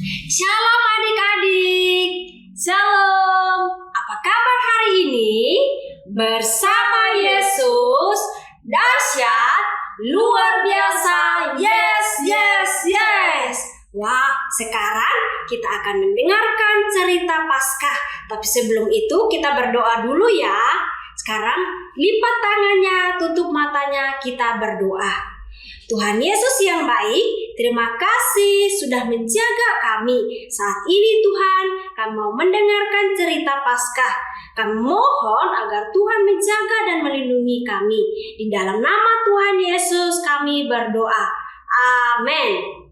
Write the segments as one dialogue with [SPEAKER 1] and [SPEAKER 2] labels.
[SPEAKER 1] Shalom adik-adik, Shalom. Apa kabar hari ini? Bersama Yesus, dahsyat, luar biasa, yes, yes, yes. Wah, sekarang kita akan mendengarkan cerita Paskah. Tapi sebelum itu kita berdoa dulu ya. Sekarang lipat tangannya, tutup matanya, kita berdoa. Tuhan Yesus yang baik, terima kasih sudah menjaga kami. Saat ini Tuhan, kami mau mendengarkan cerita Paskah. Kami mohon agar Tuhan menjaga dan melindungi kami. Di dalam nama Tuhan Yesus kami berdoa. Amin.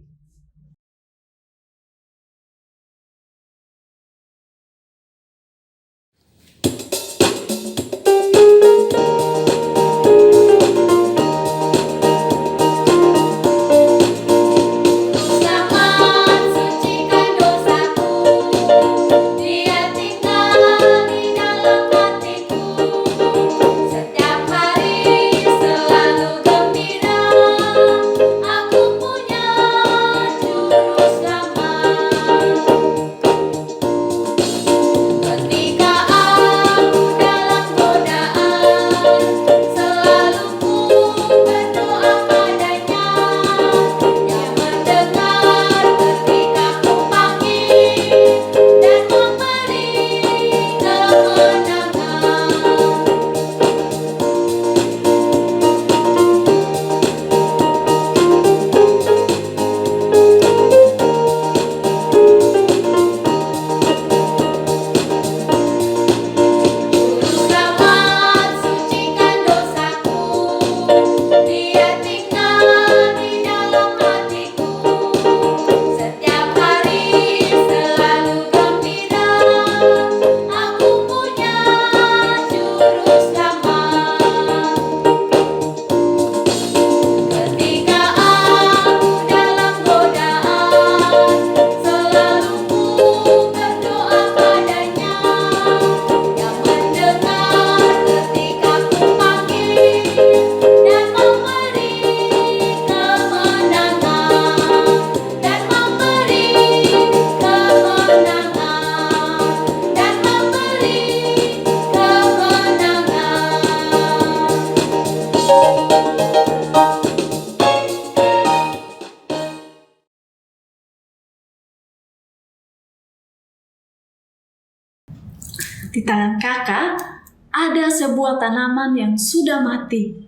[SPEAKER 2] Di tangan kakak ada sebuah tanaman yang sudah mati.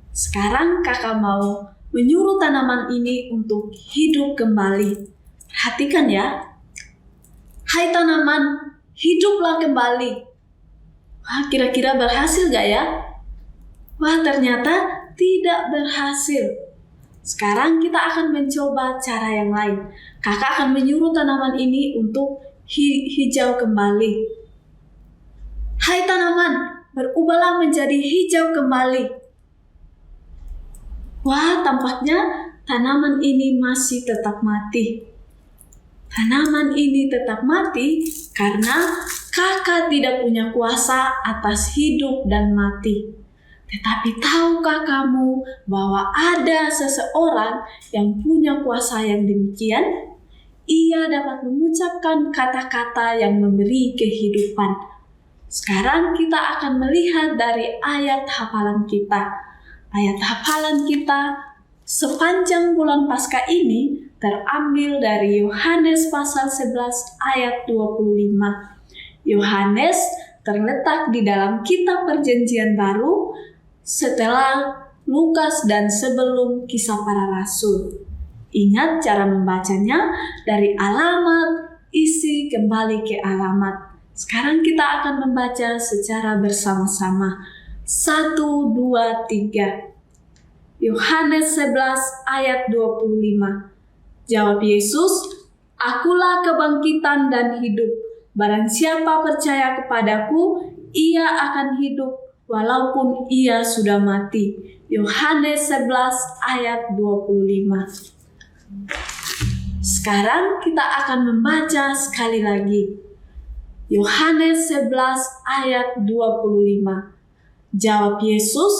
[SPEAKER 2] Sekarang kakak mau menyuruh tanaman ini untuk hidup kembali. Perhatikan ya. Hai tanaman, hiduplah kembali. Wah, kira-kira berhasil gak ya? Wah, ternyata tidak berhasil. Sekarang kita akan mencoba cara yang lain. Kakak akan menyuruh tanaman ini untuk hijau kembali. Hai tanaman, berubahlah menjadi hijau kembali. Wah, tampaknya tanaman ini masih tetap mati. Tanaman ini tetap mati karena kakak tidak punya kuasa atas hidup dan mati. Tetapi tahukah kamu bahwa ada seseorang yang punya kuasa yang demikian? Ia dapat mengucapkan kata-kata yang memberi kehidupan. Sekarang kita akan melihat dari ayat hafalan kita. Ayat hafalan kita sepanjang bulan Paskah ini terambil dari Yohanes pasal 11 ayat 25. Yohanes terletak di dalam kitab Perjanjian Baru setelah Lukas dan sebelum Kisah Para Rasul. Ingat cara membacanya dari alamat, isi kembali ke alamat. Sekarang kita akan membaca secara bersama-sama. 1, 2, 3. Yohanes 11 ayat 25. Jawab Yesus, "Akulah kebangkitan dan hidup. Barang siapa percaya kepadaku, ia akan hidup walaupun ia sudah mati." Yohanes 11 ayat 25. Sekarang kita akan membaca sekali lagi. Yohanes 11 ayat 25. Jawab Yesus,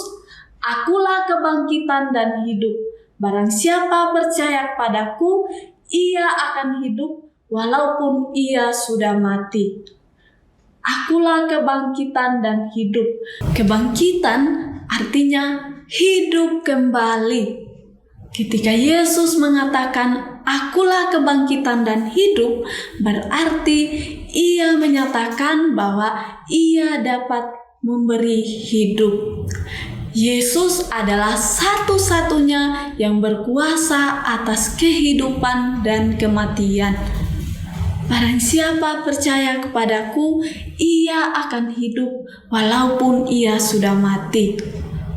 [SPEAKER 2] "Akulah kebangkitan dan hidup. Barang siapa percaya padaku, ia akan hidup walaupun ia sudah mati. Akulah kebangkitan dan hidup. Kebangkitan artinya hidup kembali. Ketika Yesus mengatakan, "Akulah kebangkitan dan hidup," berarti ia menyatakan bahwa ia dapat memberi hidup. Yesus adalah satu-satunya yang berkuasa atas kehidupan dan kematian. Barang siapa percaya kepadaku, ia akan hidup walaupun ia sudah mati.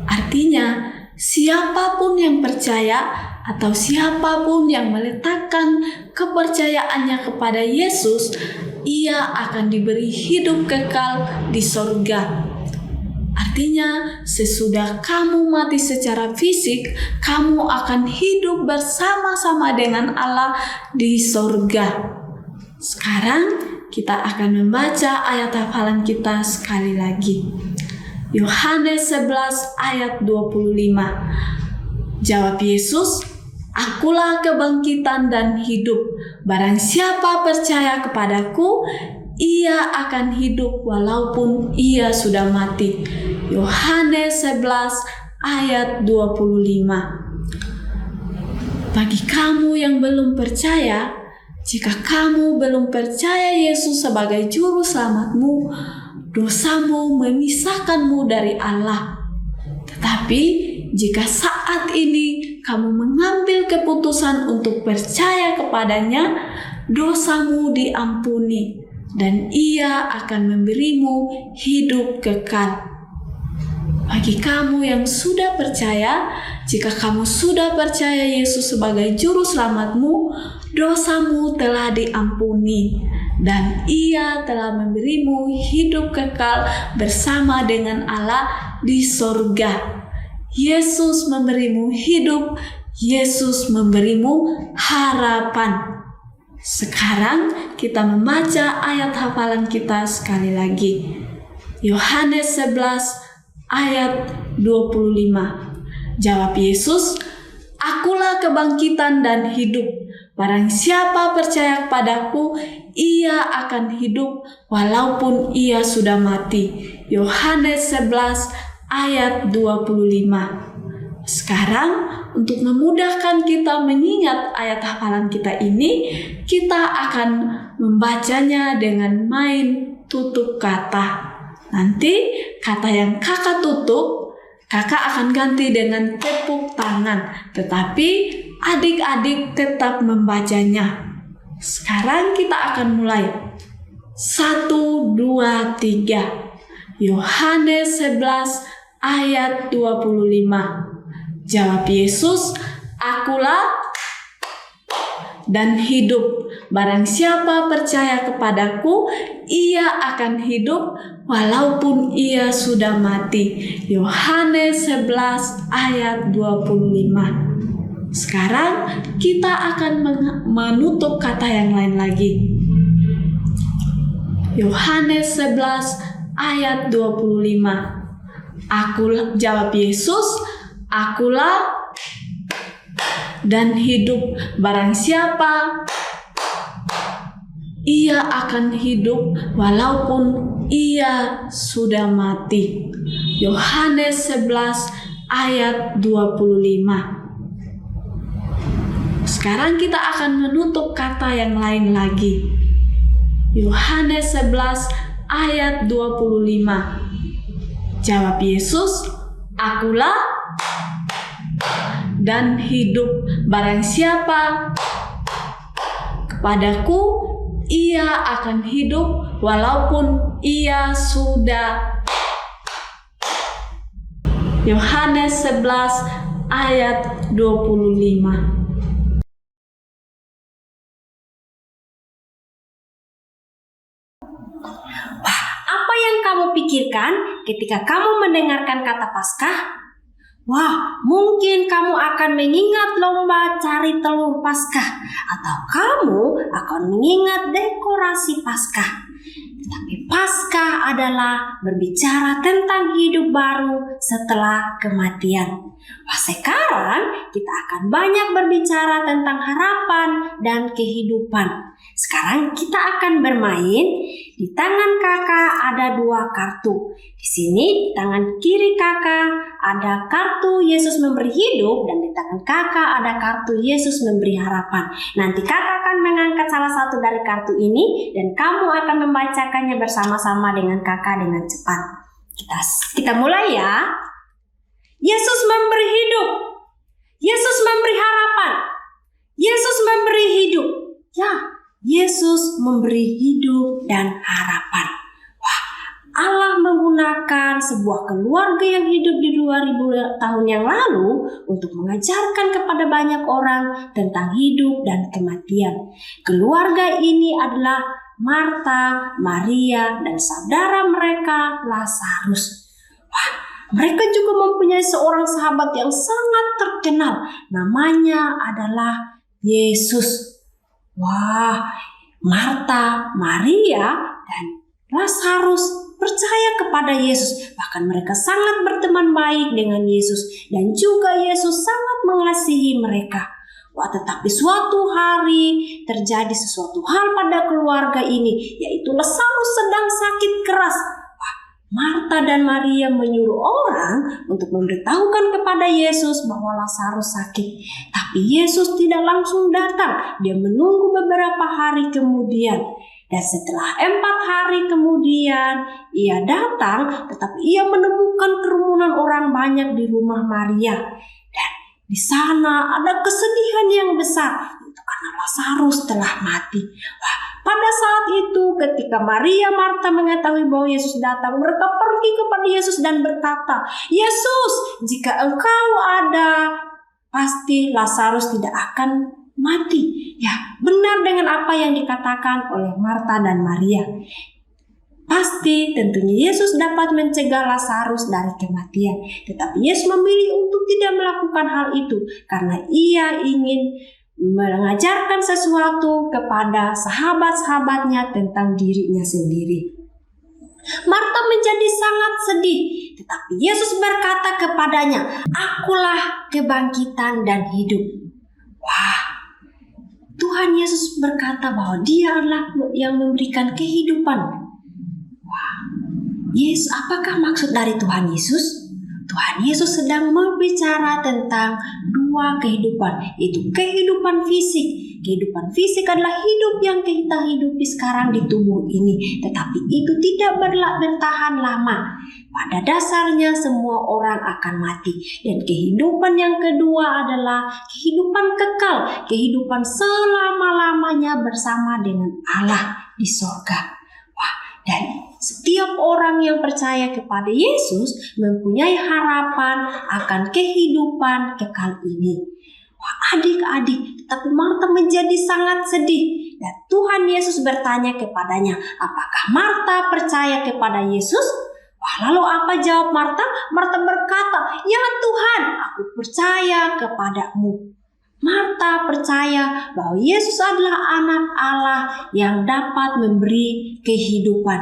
[SPEAKER 2] Artinya, siapapun yang percaya atau siapapun yang meletakkan kepercayaannya kepada Yesus, ia akan diberi hidup kekal di sorga. Artinya, sesudah kamu mati secara fisik, kamu akan hidup bersama-sama dengan Allah di sorga. Sekarang kita akan membaca ayat hafalan kita sekali lagi. Yohanes 11 ayat 25. Jawab Yesus, "Akulah kebangkitan dan hidup. Barang siapa percaya kepadaku, ia akan hidup walaupun ia sudah mati." Yohanes 11 ayat 25. Bagi kamu yang belum percaya, jika kamu belum percaya Yesus sebagai juru selamatmu, dosamu memisahkanmu dari Allah. Tetapi jika saat ini kamu mengambil keputusan untuk percaya kepadanya, dosamu diampuni dan Ia akan memberimu hidup kekal. Bagi kamu yang sudah percaya, jika kamu sudah percaya Yesus sebagai juru selamatmu, dosamu telah diampuni dan Ia telah memberimu hidup kekal bersama dengan Allah di sorga. Yesus memberimu hidup, Yesus memberimu harapan. Sekarang kita membaca ayat hafalan kita sekali lagi. Yohanes 11 ayat 25. Jawab Yesus, "Akulah kebangkitan dan hidup. Barang siapa percaya kepadaku, ia akan hidup walaupun ia sudah mati." Yohanes 11 ayat 25. Sekarang, untuk memudahkan kita mengingat ayat hafalan kita ini, kita akan membacanya dengan main tutup kata. Nanti kata yang kakak tutup, kakak akan ganti dengan tepuk tangan. Tetapi adik-adik tetap membacanya. Sekarang kita akan mulai. 1, 2, 3. Yohanes 11 ayat 25. Jawab Yesus, "Akulah dan hidup. Barang siapa percaya kepadaku, ia akan hidup walaupun ia sudah mati." Yohanes 11 ayat 25. Sekarang kita akan menutup kata yang lain lagi. Yohanes 11 ayat 25. Jawab Yesus, "Akulah dan hidup. Barang siapa, ia akan hidup walaupun ia sudah mati." Yohanes 11 ayat 25. Sekarang kita akan menutup kata yang lain lagi. Yohanes 11 ayat 25. Jawab Yesus, "Akulah dan hidup. Barang siapa kepadaku, ia akan hidup walaupun ia sudah." Yohanes 11 ayat 25.
[SPEAKER 1] Apa yang kamu pikirkan ketika kamu mendengarkan kata Paskah? Wah, mungkin kamu akan mengingat lomba cari telur Paskah, atau kamu akan mengingat dekorasi Paskah. Tetapi Paskah adalah berbicara tentang hidup baru setelah kematian. Sekarang kita akan banyak berbicara tentang harapan dan kehidupan. Sekarang kita akan bermain. Di tangan kakak ada 2 kartu. Di sini di tangan kiri kakak ada kartu Yesus memberi hidup, dan di tangan kakak ada kartu Yesus memberi harapan. Nanti kakak akan mengangkat salah satu dari kartu ini dan kamu akan membacakannya bersama-sama dengan kakak dengan cepat. Kita mulai ya. Yesus memberi hidup. Yesus memberi harapan. Yesus memberi hidup. Ya, Yesus memberi hidup dan harapan. Allah menggunakan sebuah keluarga yang hidup di 2000 tahun yang lalu untuk mengajarkan kepada banyak orang tentang hidup dan kematian. Keluarga ini adalah Marta, Maria, dan saudara mereka Lazarus. Mereka juga mempunyai seorang sahabat yang sangat terkenal. Namanya adalah Yesus. Marta, Maria, dan Lazarus percaya kepada Yesus. Bahkan mereka sangat berteman baik dengan Yesus, dan juga Yesus sangat mengasihi mereka. Tetapi suatu hari terjadi sesuatu hal pada keluarga ini, yaitu Lazarus sedang sakit keras. Marta dan Maria menyuruh orang untuk memberitahukan kepada Yesus bahwa Lazarus sakit. Tapi Yesus tidak langsung datang. Dia menunggu beberapa hari kemudian. Dan setelah 4 hari kemudian, ia datang, tetapi ia menemukan kerumunan orang banyak di rumah Maria. Dan di sana ada kesedihan yang besar, itu karena Lazarus telah mati. Pada saat itu, ketika Maria Marta mengetahui bahwa Yesus datang, mereka pergi kepada Yesus dan berkata, "Yesus, jika Engkau ada, pasti Lazarus tidak akan mati." Ya, benar dengan apa yang dikatakan oleh Marta dan Maria. Pasti tentunya Yesus dapat mencegah Lazarus dari kematian. Tetapi Yesus memilih untuk tidak melakukan hal itu karena ia ingin mengajarkan sesuatu kepada sahabat-sahabatnya tentang dirinya sendiri. Marta menjadi sangat sedih, tetapi Yesus berkata kepadanya, "Akulah kebangkitan dan hidup." Tuhan Yesus berkata bahwa Dia adalah yang memberikan kehidupan. Yesus, apakah maksud dari Tuhan Yesus? Tuhan Yesus sedang berbicara tentang 2 kehidupan, yaitu kehidupan fisik. Kehidupan fisik adalah hidup yang kita hidupi sekarang di tubuh ini, tetapi itu tidak bertahan lama. Pada dasarnya semua orang akan mati. Dan kehidupan yang kedua adalah kehidupan kekal, kehidupan selama-lamanya bersama dengan Allah di sorga. Dan setiap orang yang percaya kepada Yesus mempunyai harapan akan kehidupan kekal ini. Adik-adik, tetapi Marta menjadi sangat sedih. Dan Tuhan Yesus bertanya kepadanya, apakah Marta percaya kepada Yesus? Lalu apa jawab Marta? Marta berkata, "Ya Tuhan, aku percaya kepadamu." Marta percaya bahwa Yesus adalah anak Allah yang dapat memberi kehidupan.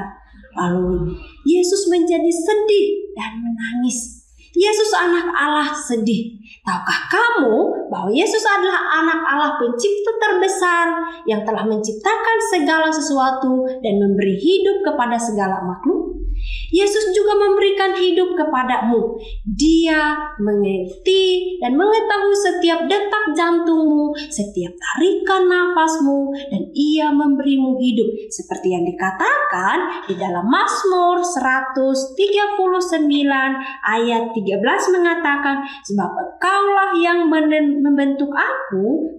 [SPEAKER 1] Lalu Yesus menjadi sedih dan menangis. Yesus anak Allah sedih. Tahukah kamu bahwa Yesus adalah anak Allah pencipta terbesar yang telah menciptakan segala sesuatu dan memberi hidup kepada segala makhluk? Yesus juga memberikan hidup kepadamu. Dia mengerti dan mengetahui setiap detak jantungmu, setiap tarikan nafasmu, dan Ia memberimu hidup. Seperti yang dikatakan di dalam Mazmur 139 ayat 13 mengatakan, "Sebab Engkaulah yang membentuk aku,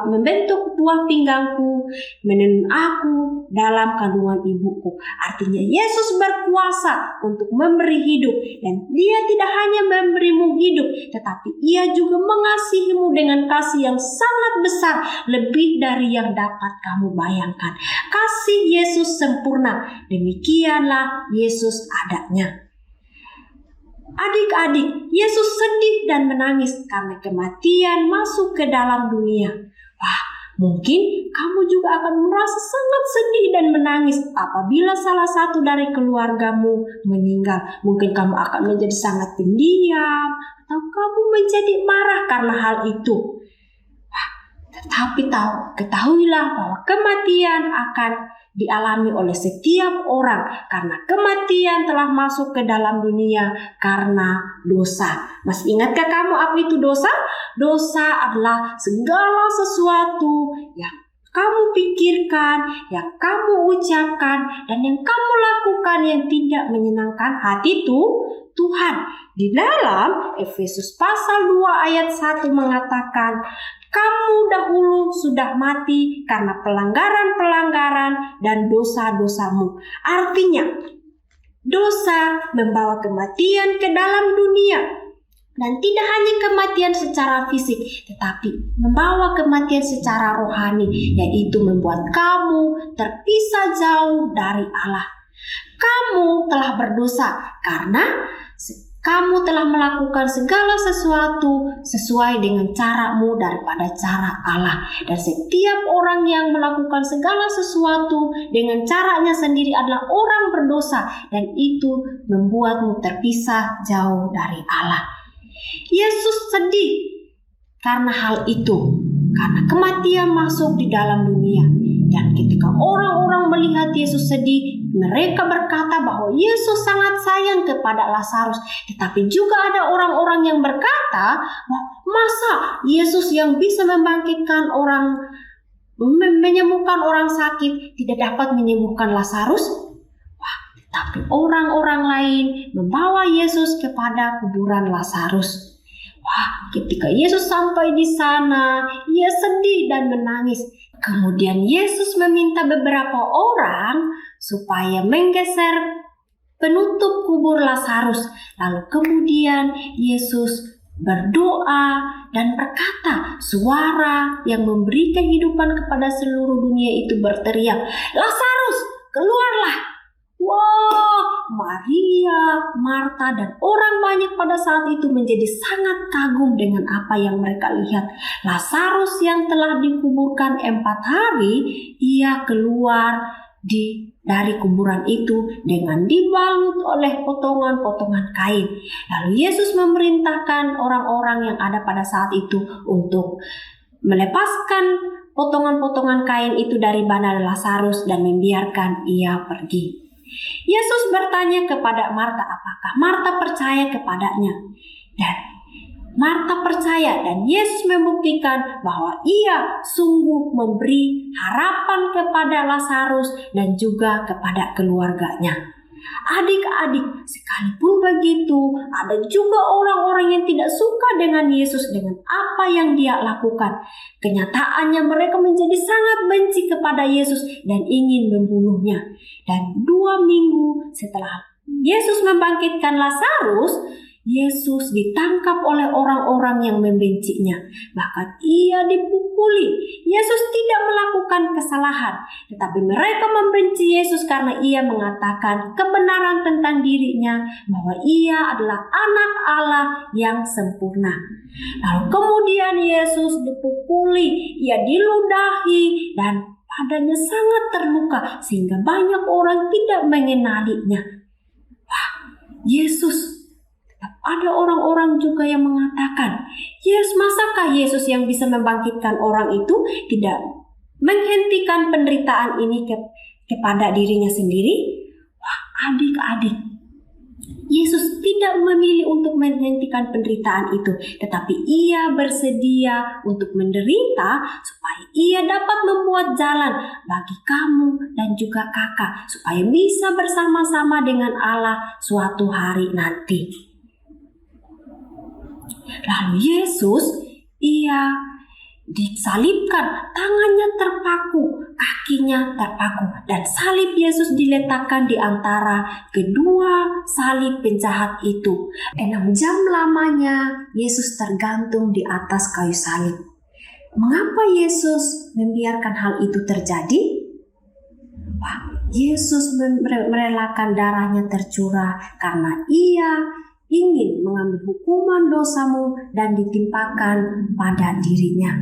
[SPEAKER 1] membentuk buah pinggangku, menenun aku dalam kandungan ibuku." Artinya Yesus berkuasa untuk memberi hidup, dan Dia tidak hanya memberimu hidup, tetapi Ia juga mengasihimu dengan kasih yang sangat besar, lebih dari yang dapat kamu bayangkan. Kasih Yesus sempurna, demikianlah Yesus adanya. Adik-adik, Yesus sedih dan menangis karena kematian masuk ke dalam dunia. Mungkin kamu juga akan merasa sangat sedih sedih dan menangis apabila salah satu dari keluargamu meninggal. Mungkin kamu akan menjadi sangat pendiam atau kamu menjadi marah karena hal itu. Tetapi ketahuilah bahwa kematian akan dialami oleh setiap orang karena kematian telah masuk ke dalam dunia karena dosa. Masih ingatkah kamu apa itu dosa? Dosa adalah segala sesuatu yang kamu pikirkan, yang kamu ucapkan, dan yang kamu lakukan yang tidak menyenangkan hati Tuhan. Di dalam Efesus pasal 2 ayat 1 mengatakan, kamu dahulu sudah mati karena pelanggaran-pelanggaran dan dosa-dosamu. Artinya, dosa membawa kematian ke dalam dunia. Dan tidak hanya kematian secara fisik, tetapi membawa kematian secara rohani, yaitu membuat kamu terpisah jauh dari Allah. Kamu telah berdosa karena kamu telah melakukan segala sesuatu sesuai dengan caramu daripada cara Allah. Dan setiap orang yang melakukan segala sesuatu dengan caranya sendiri adalah orang berdosa, dan itu membuatmu terpisah jauh dari Allah. Yesus sedih karena hal itu, karena kematian masuk di dalam dunia. Dan ketika orang-orang melihat Yesus sedih, mereka berkata bahwa Yesus sangat sayang kepada Lazarus. Tetapi juga ada orang-orang yang berkata, masa Yesus yang bisa membangkitkan orang, menyembuhkan orang sakit, tidak dapat menyembuhkan Lazarus? Tapi orang-orang lain membawa Yesus kepada kuburan Lazarus. Ketika Yesus sampai di sana, ia sedih dan menangis. Kemudian Yesus meminta beberapa orang supaya menggeser penutup kubur Lazarus. Lalu kemudian Yesus berdoa dan berkata, suara yang memberi kehidupan kepada seluruh dunia itu berteriak, Lazarus, keluarlah. Maria, Marta, dan orang banyak pada saat itu menjadi sangat kagum dengan apa yang mereka lihat. Lazarus yang telah dikuburkan 4 hari, ia keluar dari kuburan itu dengan dibalut oleh potongan-potongan kain. Lalu Yesus memerintahkan orang-orang yang ada pada saat itu untuk melepaskan potongan-potongan kain itu dari badan Lazarus dan membiarkan ia pergi. Yesus bertanya kepada Marta apakah Marta percaya kepadanya. Dan Marta percaya, dan Yesus membuktikan bahwa ia sungguh memberi harapan kepada Lazarus dan juga kepada keluarganya. Adik-adik, sekalipun begitu, ada juga orang-orang yang tidak suka dengan Yesus dengan apa yang dia lakukan. Kenyataannya mereka menjadi sangat benci kepada Yesus dan ingin membunuhnya. Dan 2 minggu setelah Yesus membangkitkan Lazarus, Yesus ditangkap oleh orang-orang yang membencinya. Bahkan ia dipukuli. Yesus tidak melakukan kesalahan, tetapi mereka membenci Yesus karena ia mengatakan kebenaran tentang dirinya bahwa ia adalah anak Allah yang sempurna. Lalu kemudian Yesus dipukuli, ia diludahi, dan badannya sangat terluka sehingga banyak orang tidak mengenalinya. Yesus, ada orang-orang juga yang mengatakan, masakah Yesus yang bisa membangkitkan orang itu tidak menghentikan penderitaan ini kepada dirinya sendiri? Adik-adik, Yesus tidak memilih untuk menghentikan penderitaan itu, tetapi ia bersedia untuk menderita supaya ia dapat membuat jalan bagi kamu dan juga kakak, supaya bisa bersama-sama dengan Allah suatu hari nanti. Lalu Yesus, ia disalibkan, tangannya terpaku, kakinya terpaku, dan salib Yesus diletakkan di antara kedua salib penjahat itu. 6 jam lamanya Yesus tergantung di atas kayu salib. Mengapa Yesus membiarkan hal itu terjadi? Yesus merelakan darahnya tercurah karena ia ingin mengambil hukuman dosamu dan ditimpakan pada dirinya.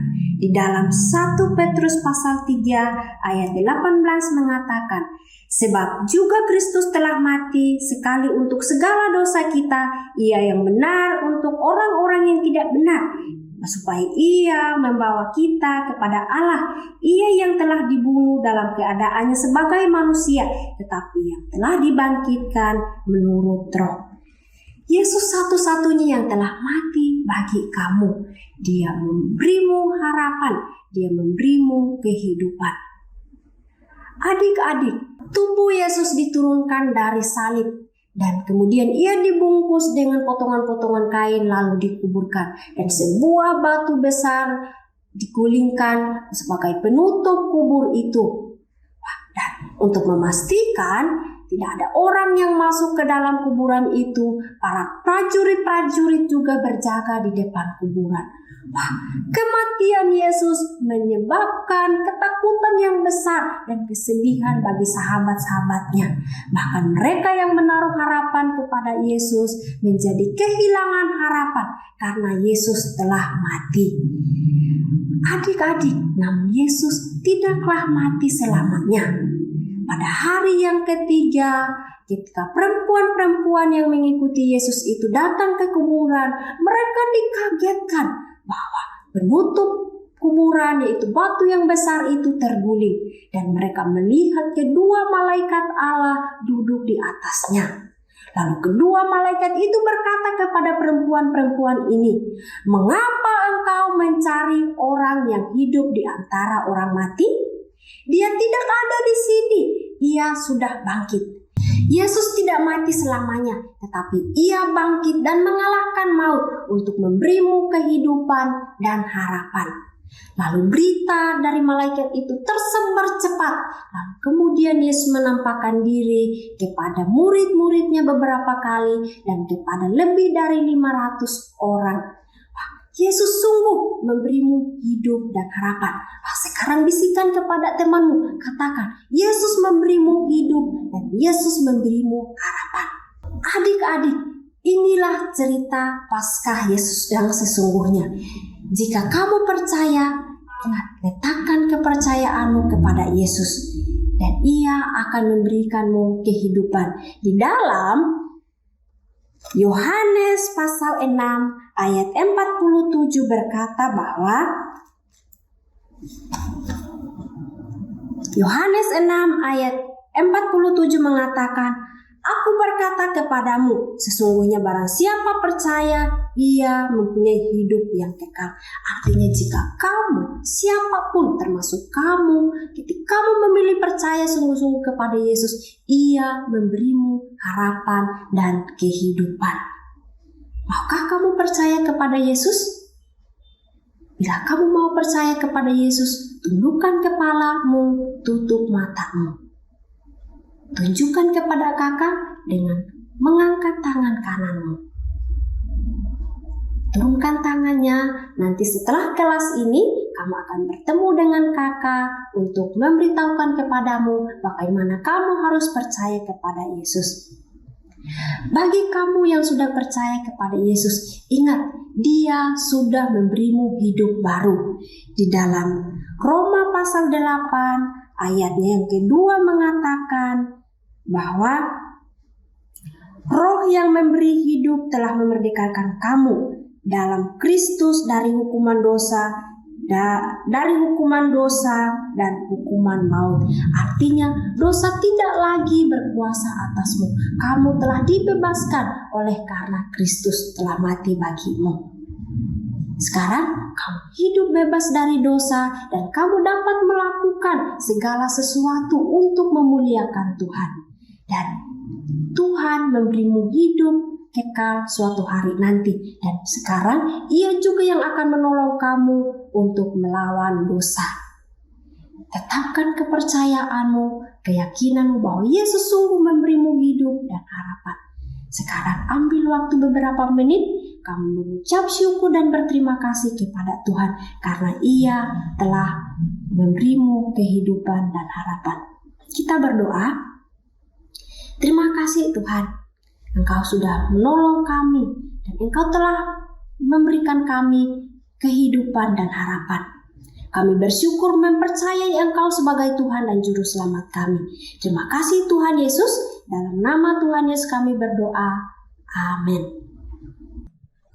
[SPEAKER 1] Di dalam 1 Petrus pasal 3 ayat 18 mengatakan, sebab juga Kristus telah mati sekali untuk segala dosa kita, ia yang benar untuk orang-orang yang tidak benar, supaya ia membawa kita kepada Allah, ia yang telah dibunuh dalam keadaannya sebagai manusia, tetapi yang telah dibangkitkan menurut Roh. Yesus satu-satunya yang telah mati bagi kamu. Dia memberimu harapan, dia memberimu kehidupan. Adik-adik, tubuh Yesus diturunkan dari salib dan kemudian ia dibungkus dengan potongan-potongan kain lalu dikuburkan, dan sebuah batu besar digulingkan sebagai penutup kubur itu. Dan untuk memastikan tidak ada orang yang masuk ke dalam kuburan itu, para prajurit-prajurit juga berjaga di depan kuburan. Kematian Yesus menyebabkan ketakutan yang besar dan kesedihan bagi sahabat-sahabatnya. Bahkan mereka yang menaruh harapan kepada Yesus menjadi kehilangan harapan karena Yesus telah mati. Adik-adik, namun Yesus tidaklah mati selamanya. Pada hari yang ketiga, ketika perempuan-perempuan yang mengikuti Yesus itu datang ke kuburan, mereka dikagetkan bahwa penutup kuburan, yaitu batu yang besar itu, terguling, dan mereka melihat kedua malaikat Allah duduk di atasnya. Lalu kedua malaikat itu berkata kepada perempuan-perempuan ini, "Mengapa engkau mencari orang yang hidup di antara orang mati? Dia tidak ada di sini, ia sudah bangkit." Yesus tidak mati selamanya, tetapi ia bangkit dan mengalahkan maut untuk memberimu kehidupan dan harapan. Lalu berita dari malaikat itu tersebar cepat. Lalu kemudian Yesus menampakkan diri kepada murid-muridnya beberapa kali dan kepada lebih dari 500 orang. Yesus sungguh memberimu hidup dan harapan. Sekarang bisikan kepada temanmu, katakan, Yesus memberimu hidup dan Yesus memberimu harapan. Adik-adik, inilah cerita Paskah Yesus yang sesungguhnya. Jika kamu percaya, ingat, letakkan kepercayaanmu kepada Yesus dan ia akan memberikanmu kehidupan. Di dalam Yohanes pasal 6 ayat 47 berkata bahwa Yohanes 6 ayat 47 mengatakan, "Aku berkata kepadamu, sesungguhnya barang siapa percaya, ia mempunyai hidup yang kekal." Artinya jika kamu, siapapun termasuk kamu, ketika kamu memilih percaya sungguh-sungguh kepada Yesus, ia memberimu harapan dan kehidupan. Maukah kamu percaya kepada Yesus? Bila kamu mau percaya kepada Yesus, tundukkan kepalamu, tutup matamu. Tunjukkan kepada kakak dengan mengangkat tangan kananmu. Turunkan tangannya, nanti setelah kelas ini kamu akan bertemu dengan kakak untuk memberitahukan kepadamu bagaimana kamu harus percaya kepada Yesus. Bagi kamu yang sudah percaya kepada Yesus, ingat, Dia sudah memberimu hidup baru. Di dalam Roma pasal 8 ayatnya yang kedua mengatakan bahwa Roh yang memberi hidup telah memerdekakan kamu dalam Kristus dari hukuman dosa, dan hukuman maut. Artinya dosa tidak lagi berkuasa atasmu. Kamu telah dibebaskan oleh karena Kristus telah mati bagimu. Sekarang kamu hidup bebas dari dosa dan kamu dapat melakukan segala sesuatu untuk memuliakan Tuhan. Dan Tuhan memberimu hidup kekal suatu hari nanti. Dan sekarang ia juga yang akan menolong kamu untuk melawan dosa. Tetapkan kepercayaanmu, keyakinanmu bahwa Yesus sungguh memberimu hidup dan harapan. Sekarang ambil waktu beberapa menit, kamu mengucap syukur dan berterima kasih kepada Tuhan karena ia telah memberimu kehidupan dan harapan. Kita berdoa. Terima kasih Tuhan, Engkau sudah menolong kami dan Engkau telah memberikan kami kehidupan dan harapan. Kami bersyukur mempercayai Engkau sebagai Tuhan dan Juru Selamat kami. Terima kasih Tuhan Yesus. Dalam nama Tuhan Yesus kami berdoa. Amin.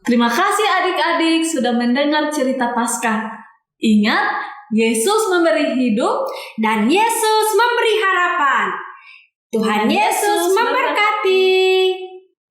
[SPEAKER 2] Terima kasih adik-adik sudah mendengar cerita Paskah. Ingat, Yesus memberi hidup
[SPEAKER 1] Dan Yesus memberi harapan. Tuhan Yesus memberkati.